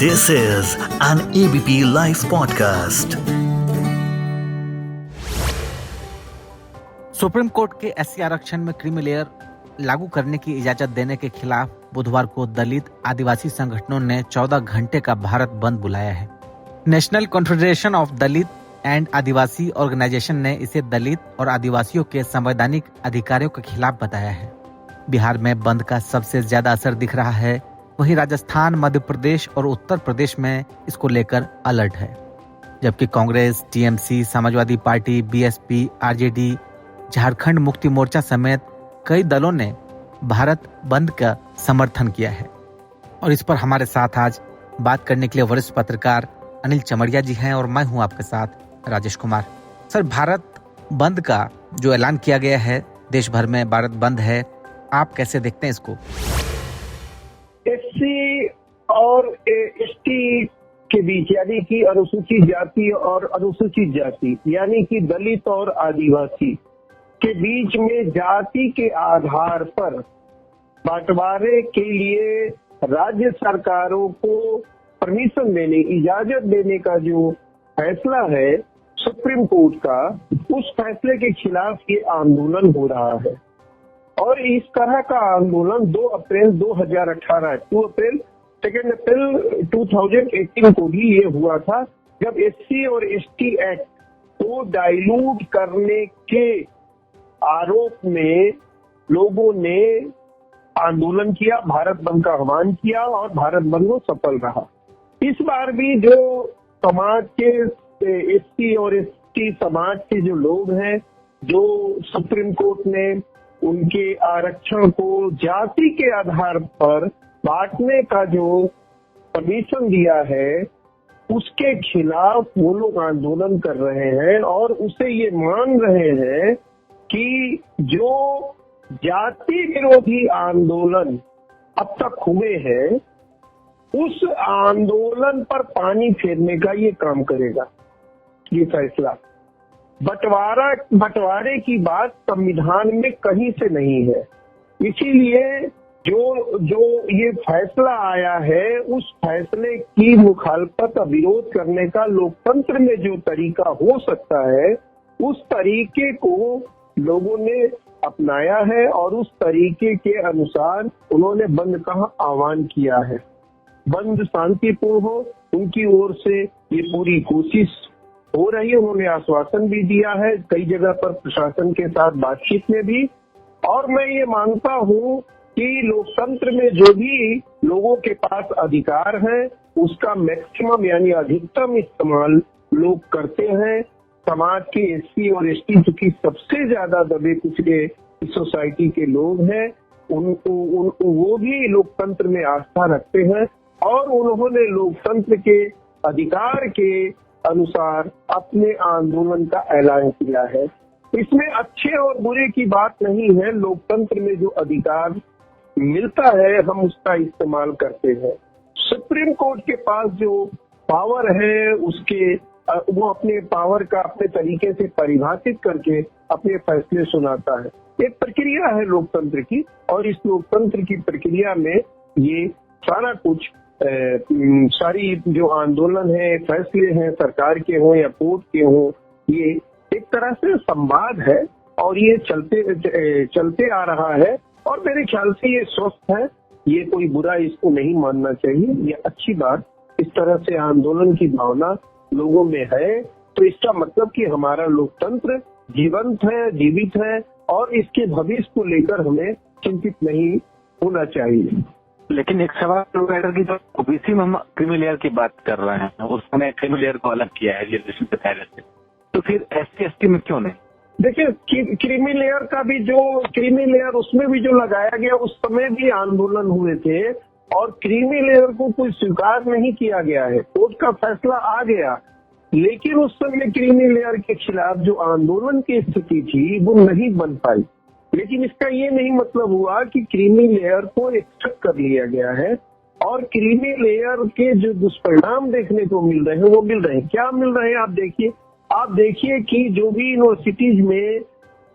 This is an ABP Life podcast. Supreme court के SC आरक्षण में क्रीमी लेयर लागू करने की इजाजत देने के खिलाफ बुधवार को दलित आदिवासी संगठनों ने 14 घंटे का भारत बंद बुलाया है। National confederation of Dalit and Adivasi organisation ने इसे दलित और आदिवासियों के संवैधानिक अधिकारों के खिलाफ बताया है। बिहार में बंद का सबसे ज्यादा असर दिख रहा है, वहीं राजस्थान, मध्य प्रदेश और उत्तर प्रदेश में इसको लेकर अलर्ट है, जबकि Congress, TMC, Samajwadi party, BSP, RJD, Jharkhand Mukti Morcha समेत कई दलों ने भारत बंद का समर्थन किया है। और इस पर हमारे साथ आज बात करने के लिए वरिष्ठ पत्रकार अनिल चमड़िया जी हैं और मैं हूं आपके साथ राजेश कुमार। सर, भारत बंद का जो ऐलान किया गया है, देश भर में भारत बंद है, आप कैसे देखते हैं इसको? एससी और एसटी के बीच, यानी कि अनुसूचित जाति और अनुसूचित जाति, यानी कि दलित और आदिवासी के बीच में जाति के आधार पर बंटवारे के लिए राज्य सरकारों को परमिशन देने, इजाजत देने का जो फैसला है सुप्रीम कोर्ट का, उस फैसले के खिलाफ ये आंदोलन हो रहा है। और इस तरह का आंदोलन 2 अप्रैल 2018, 2 अप्रैल 2 अप्रैल 2018 को भी ये हुआ था, जब एससी और एसटी एक्ट को डाइल्यूट करने के आरोप में लोगों ने आंदोलन किया, भारत बंद का आह्वान किया और भारत बंद वो सफल रहा। इस बार भी जो समाज के एससी और एसटी समाज के जो लोग हैं, जो सुप्रीम कोर्ट ने उनके आरक्षण को जाति के आधार पर बांटने का जो परमिशन दिया है, उसके खिलाफ वो लोग आंदोलन कर रहे हैं और उसे ये मान रहे हैं कि जो जाति विरोधी आंदोलन अब तक हुए हैं, उस आंदोलन पर पानी फेरने का ये काम करेगा ये फैसला। बंटवारे की बात संविधान में कहीं से नहीं है, इसीलिए जो ये फैसला आया है, उस फैसले की मुखालफत, विरोध करने का लोकतंत्र में जो तरीका हो सकता है, उस तरीके को लोगों ने अपनाया है और उस तरीके के अनुसार उन्होंने बंद का आह्वान किया है। बंद शांतिपूर्ण हो, उनकी ओर से ये पूरी कोशिश हो रही है। उन्होंने आश्वासन भी दिया है कई जगह पर प्रशासन के साथ बातचीत में भी। और मैं ये मानता हूँ कि लोकतंत्र में जो भी लोगों के पास अधिकार है, उसका मैक्सिमम यानी अधिकतम इस्तेमाल लोग करते हैं। समाज के एससी और एसटी, चूंकि सबसे ज्यादा दबे कुचले सोसाइटी के लोग हैं, वो भी लोकतंत्र में आस्था रखते हैं और उन्होंने लोकतंत्र के अधिकार के अनुसार अपने आंदोलन का ऐलान किया है। इसमें अच्छे और बुरे की बात नहीं है, लोकतंत्र में जो अधिकार मिलता है हम उसका इस्तेमाल करते हैं। सुप्रीम कोर्ट के पास जो पावर है, उसके वो अपने पावर का अपने तरीके से परिभाषित करके अपने फैसले सुनाता है। एक प्रक्रिया है लोकतंत्र की, और इस लोकतंत्र की प्रक्रिया में ये सारा कुछ सारी जो आंदोलन है, फैसले हैं, सरकार के हों या कोर्ट के हों, ये एक तरह से संवाद है और ये चलते आ रहा है। और मेरे ख्याल से ये स्वस्थ है, ये कोई बुरा इसको नहीं मानना चाहिए, ये अच्छी बात। इस तरह से आंदोलन की भावना लोगों में है, तो इसका मतलब कि हमारा लोकतंत्र जीवंत है, जीवित है और इसके भविष्य को लेकर हमें चिंतित नहीं होना चाहिए। लेकिन एक सवाल की, जो ओबीसी में हम क्रीमी लेयर की बात कर रहे हैं, उसने क्रीमी लेयर को अलग किया है रिजर्वेशन के दायरे से, तो फिर एससी एसटी में क्यों नहीं? देखिए, क्रीमी लेयर का भी जो क्रीमी लेयर उसमें भी जो लगाया गया, उस समय भी आंदोलन हुए थे और क्रीमी लेयर को कोई स्वीकार नहीं किया गया है। कोर्ट का फैसला आ गया, लेकिन उस समय क्रीमी लेयर के खिलाफ जो आंदोलन की स्थिति थी वो नहीं बन पाई। लेकिन इसका ये नहीं मतलब हुआ कि क्रीमी लेयर को एक्सेप्ट कर लिया गया है। और क्रीमी लेयर के जो दुष्परिणाम देखने को मिल रहे हैं वो मिल रहे हैं। क्या मिल रहे हैं आप देखिए कि जो भी यूनिवर्सिटीज में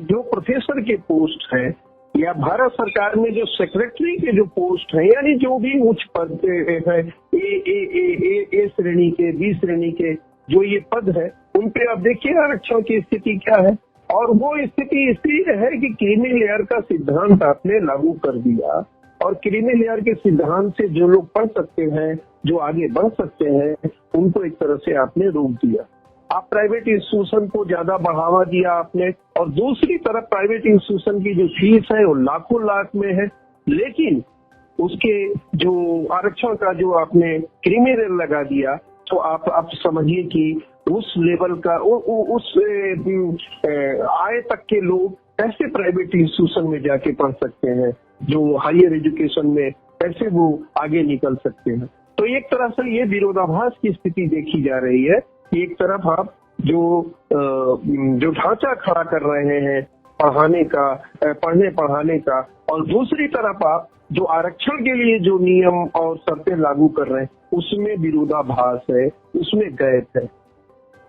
जो प्रोफेसर के पोस्ट हैं या भारत सरकार में जो सेक्रेटरी के जो पोस्ट हैं, यानी जो भी उच्च पद है, ए श्रेणी के, बी श्रेणी के जो ये पद है, उन पे आप देखिए आरक्षण की स्थिति क्या है। और वो स्थिति इसलिए है कि क्रीमी लेयर का सिद्धांत आपने लागू कर दिया, और क्रीमी लेयर के सिद्धांत से जो लोग पढ़ सकते हैं, जो आगे बढ़ सकते हैं, उनको एक तरह से आपने रोक दिया। आप प्राइवेट इंस्टीट्यूशन को ज्यादा बढ़ावा दिया आपने, और दूसरी तरफ प्राइवेट इंस्टीट्यूशन की जो फीस है वो लाखों लाख में है, लेकिन उसके जो आरक्षण का जो आपने क्रीमी लेयर लगा दिया, तो आप समझिए कि उस लेवल का उस आय तक के लोग कैसे प्राइवेट इंस्टीट्यूशन में जाके पढ़ सकते हैं, जो हायर एजुकेशन में कैसे वो आगे निकल सकते हैं। तो एक तरह से ये विरोधाभास की स्थिति देखी जा रही है कि एक तरफ आप जो ढांचा खड़ा कर रहे हैं पढ़ने पढ़ाने का, और दूसरी तरफ आप जो आरक्षण के लिए जो नियम और शर्तें लागू कर रहे हैं, उसमें विरोधाभास है, उसमें गैप है।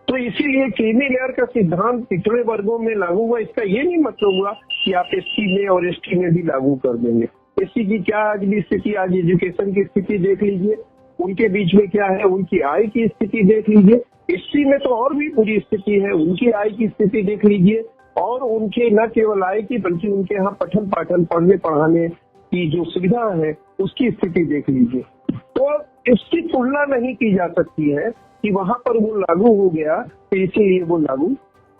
तो इसीलिए क्रीमी लेयर का सिद्धांत पिछड़े वर्गों में लागू हुआ, इसका ये नहीं मतलब हुआ कि आप एससी में और एसटी में भी लागू कर देंगे। एससी की क्या आज भी स्थिति, आज एजुकेशन की स्थिति देख लीजिए, उनके बीच में क्या है, उनकी आय की स्थिति देख लीजिए। एससी में तो और भी बुरी स्थिति है, उनकी आय की स्थिति देख लीजिए, और उनके न केवल आय की बल्कि उनके यहाँ पठन पाठन पढ़ने पढ़ाने की जो सुविधा है उसकी स्थिति देख लीजिए। तो इसकी तुलना नहीं की जा सकती है कि वहां पर वो लागू हो गया तो इसीलिए वो लागू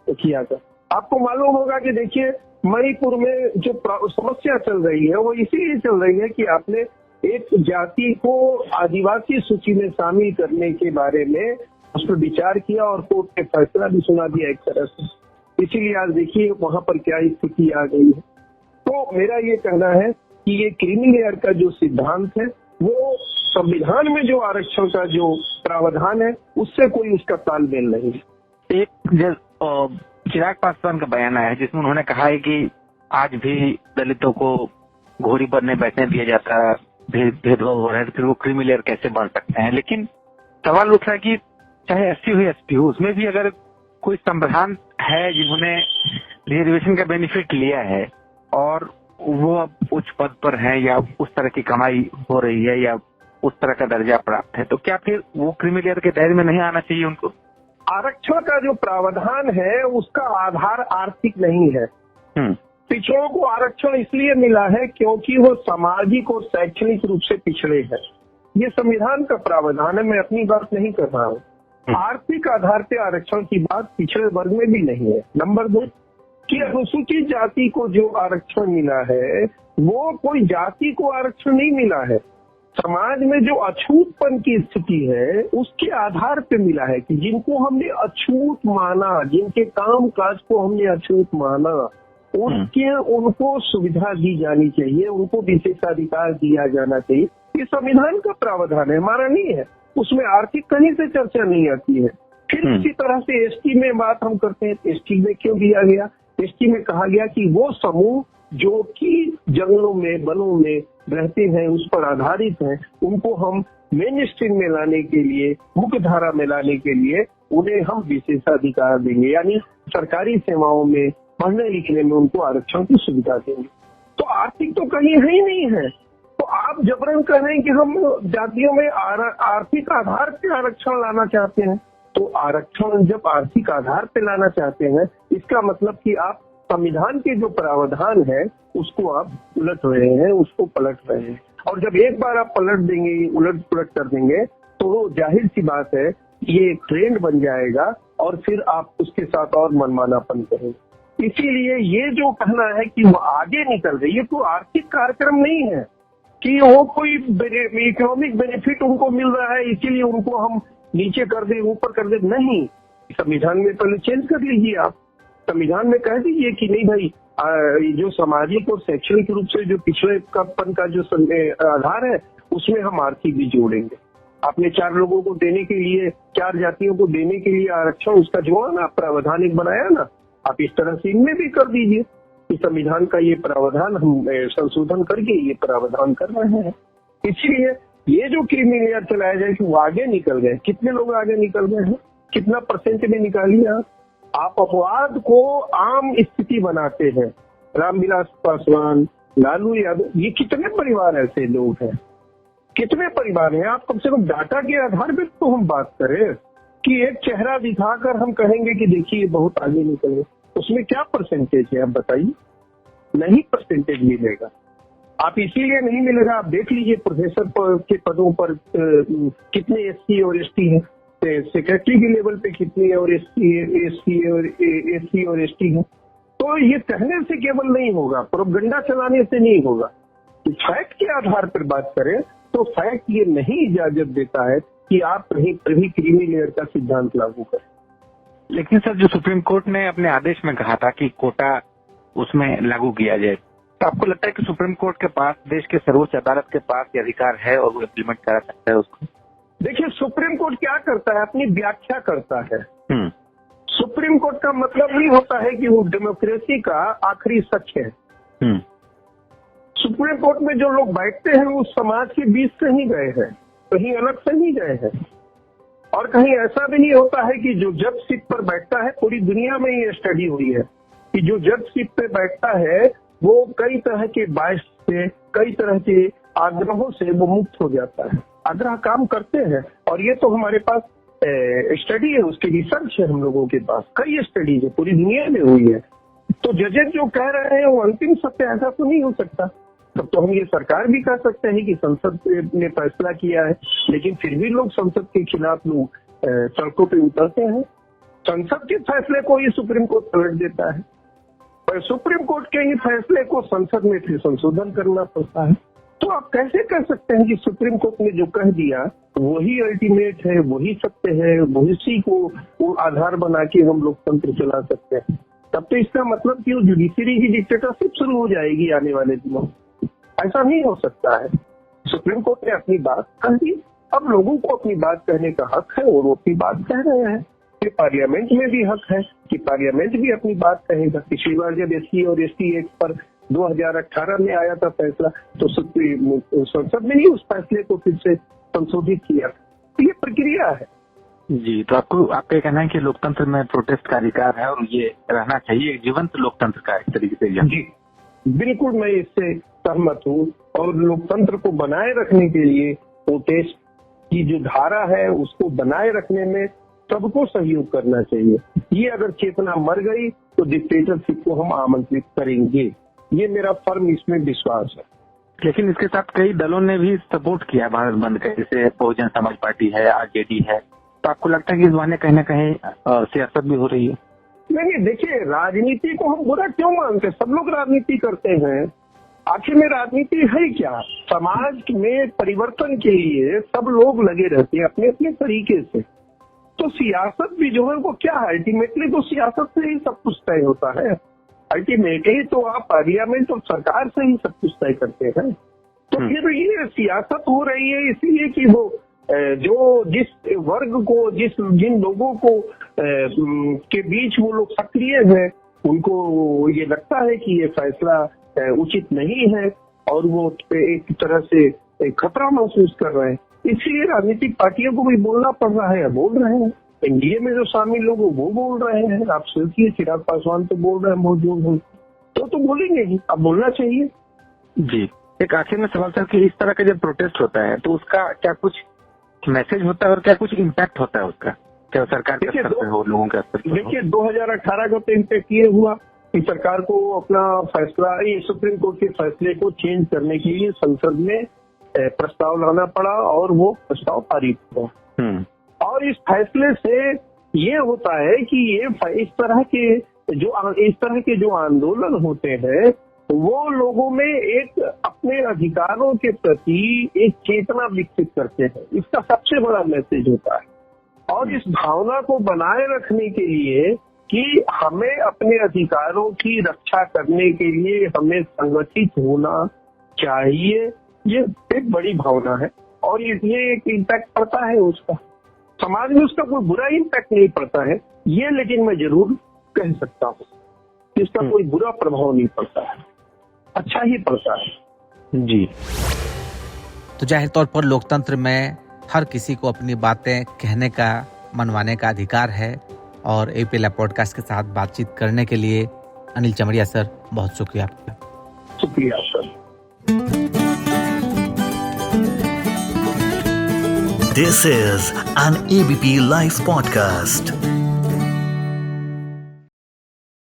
किया गया। आपको मालूम होगा कि देखिए मणिपुर में जो समस्या चल रही है वो इसीलिए चल रही है कि आपने एक जाति को आदिवासी सूची में शामिल करने के बारे में उस पर विचार किया और कोर्ट ने फैसला भी सुना दिया एक तरह से। इसीलिए आज देखिए वहां पर क्या स्थिति आ गई है। तो मेरा ये कहना है कि ये क्रीमी लेयर का जो सिद्धांत है वो संविधान में जो आरक्षण का जो प्रावधान है उससे कोई उसका तालमेल नहीं है। एक चिराग पासवान का बयान आया है जिसमें उन्होंने कहा है कि आज भी दलितों को घोड़ी पर नहीं बैठने दिया जाता, भेदभाव हो रहा है, तो फिर वो क्रीमी लेयर कैसे बन सकते हैं। लेकिन सवाल उठ रहा है कि चाहे एससी हो एसटी हो, उसमें भी अगर कोई संविधान है जिन्होंने रिजर्वेशन का बेनिफिट लिया है और वो अब उच्च पद पर है या उस तरह की कमाई हो रही है या उस तरह का दर्जा प्राप्त है, तो क्या फिर वो क्रीमी लेयर के दायरे में नहीं आना चाहिए उनको? आरक्षण का जो प्रावधान है उसका आधार आर्थिक नहीं है। पिछड़ों को आरक्षण इसलिए मिला है क्योंकि वो सामाजिक और शैक्षणिक रूप से पिछड़े हैं। ये संविधान का प्रावधान है, मैं अपनी बात नहीं कर रहा हूँ। आर्थिक आधार पे आरक्षण की बात पिछड़े वर्ग में भी नहीं है। नंबर 2 कि अनुसूचित जाति को जो आरक्षण मिला है वो कोई जाति को आरक्षण नहीं मिला है, समाज में जो अछूतपन की स्थिति है उसके आधार पे मिला है कि जिनको हमने अछूत माना, जिनके काम काज को हमने अछूत माना, उनको सुविधा दी जानी चाहिए, उनको विशेषाधिकार दिया जाना चाहिए। ये संविधान का प्रावधान है, हमारा नहीं है। उसमें आर्थिक कहीं से चर्चा नहीं आती है। फिर इसी तरह से एसटी में बात हम करते हैं, एसटी में क्यों दिया गया? एसटी में कहा गया कि वो समूह जो कि जंगलों में वनों में रहते हैं उस पर आधारित हैं, उनको हम मेन स्ट्रीम में लाने के लिए, मुख्य धारा में लाने के लिए उन्हें हम विशेषाधिकार देंगे, यानी सरकारी सेवाओं में पढ़ने लिखने में उनको आरक्षण की सुविधा देंगे। तो आर्थिक तो कहीं है ही नहीं है। तो आप जबरन कह रहे हैं कि हम जातियों में आर्थिक आधार पे आरक्षण लाना चाहते हैं। तो आरक्षण जब आर्थिक आधार पे लाना चाहते हैं इसका मतलब कि आप संविधान के जो प्रावधान है उसको आप उलट रहे हैं, उसको पलट रहे हैं। और जब एक बार आप पलट देंगे, उलट पुलट कर देंगे, तो जाहिर सी बात है ये एक ट्रेंड बन जाएगा और फिर आप उसके साथ और मनमानापन करेंगे। इसीलिए ये जो कहना है कि वो आगे निकल गए, ये तो आर्थिक कार्यक्रम नहीं है कि वो कोई इकोनॉमिक बेनिफिट उनको मिल रहा है इसीलिए उनको हम नीचे कर दे, ऊपर कर दे। नहीं, संविधान में पहले चेंज कर लीजिए। आप संविधान में कह दीजिए कि नहीं भाई, जो सामाजिक और शैक्षणिक रूप से जो पिछड़ेपन का जो आधार है उसमें हम आर्थिक भी जोड़ेंगे। आपने 4 लोगों को देने के लिए, 4 जातियों को देने के लिए आरक्षण उसका जोड़ा ना, प्रावधानिक बनाया ना, आप इस तरह से इनमें भी कर दीजिए कि संविधान का ये प्रावधान हम संशोधन करके ये प्रावधान कर रहे हैं। इसीलिए ये जो क्रीमी लेयर चलाया जाए कि वो आगे निकल गए। कितने लोग आगे निकल गए हैं, कितना % में निकालिए आप अपवाद को आम स्थिति बनाते हैं। रामविलास पासवान, लालू यादव, ये कितने परिवार ऐसे लोग हैं कितने परिवार हैं? आप कम से कम डाटा के आधार पर तो हम बात करें कि एक चेहरा दिखाकर हम कहेंगे कि देखिए बहुत आगे निकल गए, उसमें क्या परसेंटेज है आप बताइए? नहीं परसेंटेज मिलेगा। आप इसीलिए नहीं मिलेगा, आप देख लीजिए प्रोफेसर के पदों पर कितने एससी और एसटी हैं, सेक्रेटरी के लेवल पे कितनी है और एससी और एसटी है। तो ये कहने से केवल नहीं होगा, प्रोपगंडा चलाने से नहीं होगा। फैक्ट के आधार पर बात करें तो फैक्ट ये नहीं इजाजत देता है कि आप कहीं पर भी क्रीमी लेयर का सिद्धांत लागू करें। लेकिन सर, जो सुप्रीम कोर्ट ने अपने आदेश में कहा था कि कोटा उसमें लागू किया जाए, तो आपको लगता है कि सुप्रीम कोर्ट के पास, देश के सर्वोच्च अदालत के पास ये अधिकार है और वो इम्प्लीमेंट करा सकता है उसको? देखिए, सुप्रीम कोर्ट क्या करता है, अपनी व्याख्या करता है। सुप्रीम कोर्ट का मतलब नहीं होता है कि वो डेमोक्रेसी का आखिरी सच है। सुप्रीम कोर्ट में जो लोग बैठते हैं वो समाज के बीच से ही गए हैं, कहीं अलग से नहीं गए हैं। और कहीं ऐसा भी नहीं होता है कि जो जज सीट पर बैठता है, पूरी दुनिया में ये स्टडी हुई है कि जो जज सीट पे बैठता है वो कई तरह के बायस से, कई तरह के आग्रहों से वो मुक्त हो जाता है। आग्रह काम करते हैं, और ये तो हमारे पास स्टडी है, उसकी रिसर्च है हम लोगों के पास, कई स्टडीज है, पूरी दुनिया में हुई है। तो जजेस जो कह रहे हैं वो अंतिम सत्य, ऐसा तो नहीं हो सकता। तब तो हम ये सरकार भी कह सकते हैं कि संसद ने फैसला किया है, लेकिन फिर भी लोग संसद के खिलाफ लोग सड़कों पे उतरते हैं। संसद के फैसले को ही सुप्रीम कोर्ट पलट देता है, पर सुप्रीम कोर्ट के ही फैसले को संसद में फिर संशोधन करना पड़ता है। तो आप कैसे कह सकते हैं कि सुप्रीम कोर्ट ने जो कह दिया वही अल्टीमेट है, वही सत्य है, वही को वो आधार बना के हम लोकतंत्र चला सकते हैं? तब तो इसका मतलब कि वो जुडिशरी की डिक्टेटरशिप शुरू हो जाएगी आने वाले दिनों। ऐसा नहीं हो सकता है। सुप्रीम कोर्ट ने अपनी बात कह दी, अब लोगों को अपनी बात कहने का हक है और वो अपनी बात कह रहे हैं। फिर पार्लियामेंट में भी हक है कि पार्लियामेंट भी अपनी बात कहेगा। पिछली बार जब एससी और एसटी एक्ट पर 2018 में आया था फैसला, तो संसद में ही उस फैसले को फिर से संशोधित किया। तो ये प्रक्रिया है। जी, तो आपका कहना है कि लोकतंत्र में प्रोटेस्ट का अधिकार है और ये रहना चाहिए, जीवंत लोकतंत्र का एक तरीके से। जी बिल्कुल, मैं इससे सहमत हूँ। और लोकतंत्र को बनाए रखने के लिए प्रोटेस्ट की जो धारा है उसको बनाए रखने में सबको सहयोग करना चाहिए। ये अगर चेतना मर गई तो डिक्टेटरशिप को हम आमंत्रित करेंगे, ये मेरा फर्म इसमें विश्वास है। लेकिन इसके साथ कई दलों ने भी सपोर्ट किया भारत बंद का, जैसे बहुजन समाज पार्टी है, आरजेडी है। तो आपको लगता है कि इस बहाने कहीं न कहीं सियासत भी हो रही है? नहीं, देखिए, राजनीति को हम बुरा क्यों मानते? सब लोग राजनीति करते हैं। आखिर में राजनीति है क्या? समाज में परिवर्तन के लिए सब लोग लगे रहते हैं अपने अपने तरीके से। तो सियासत भी जो है वो क्या है, अल्टीमेटली तो सियासत से ही सब कुछ तय होता है। अल्टीमेटली तो आप पार्लियामेंट और सरकार से ही सब कुछ तय करते हैं। तो फिर ये सियासत हो रही है इसलिए कि वो जो जिस वर्ग को, जिन लोगों को के बीच वो लोग सक्रिय हैं, उनको ये लगता है कि ये फैसला उचित नहीं है और वो एक तरह से खतरा महसूस कर रहे हैं। इसलिए राजनीतिक पार्टियों को भी बोलना पड़ रहा है, बोल रहे हैं। एनडीए में जो शामिल लोग वो बोल रहे हैं। आप सोचिए, चिराग पासवान तो बोल रहे हैं बहुत जोर, तो बोलेंगे ही, अब बोलना चाहिए। जी, एक आखिर में सवाल सर कि इस तरह का जब प्रोटेस्ट होता है तो उसका क्या कुछ मैसेज होता है और क्या कुछ इम्पैक्ट होता है उसका, क्या सरकार के स्तर पर हो, लोगों के स्तर पर? देखिए, 2018 का तो इम्पैक्ट ये हुआ कि सरकार को अपना फैसला, ये सुप्रीम कोर्ट के फैसले को चेंज करने के लिए संसद में प्रस्ताव लाना पड़ा और वो प्रस्ताव पारित हुआ। और इस फैसले से ये होता है कि ये इस तरह के जो आंदोलन होते हैं वो लोगों में एक अपने अधिकारों के प्रति एक चेतना विकसित करते हैं। इसका सबसे बड़ा मैसेज होता है। और इस भावना को बनाए रखने के लिए कि हमें अपने अधिकारों की रक्षा करने के लिए हमें संगठित होना चाहिए, ये एक बड़ी भावना है। और ये एक इम्पैक्ट पड़ता है उसका, समाज में उसका कोई बुरा इम्पैक्ट नहीं पड़ता है ये, लेकिन मैं जरूर कह सकता हूँ इसका कोई बुरा प्रभाव नहीं पड़ता है, अच्छा ही पड़ता है। जी, तो जाहिर तौर पर लोकतंत्र में हर किसी को अपनी बातें कहने का, मनवाने का अधिकार है। और एपीएल पॉडकास्ट के साथ बातचीत करने के लिए अनिल चमरिया सर, बहुत शुक्रिया आपका। शुक्रिया sir. This is an ABP Life podcast.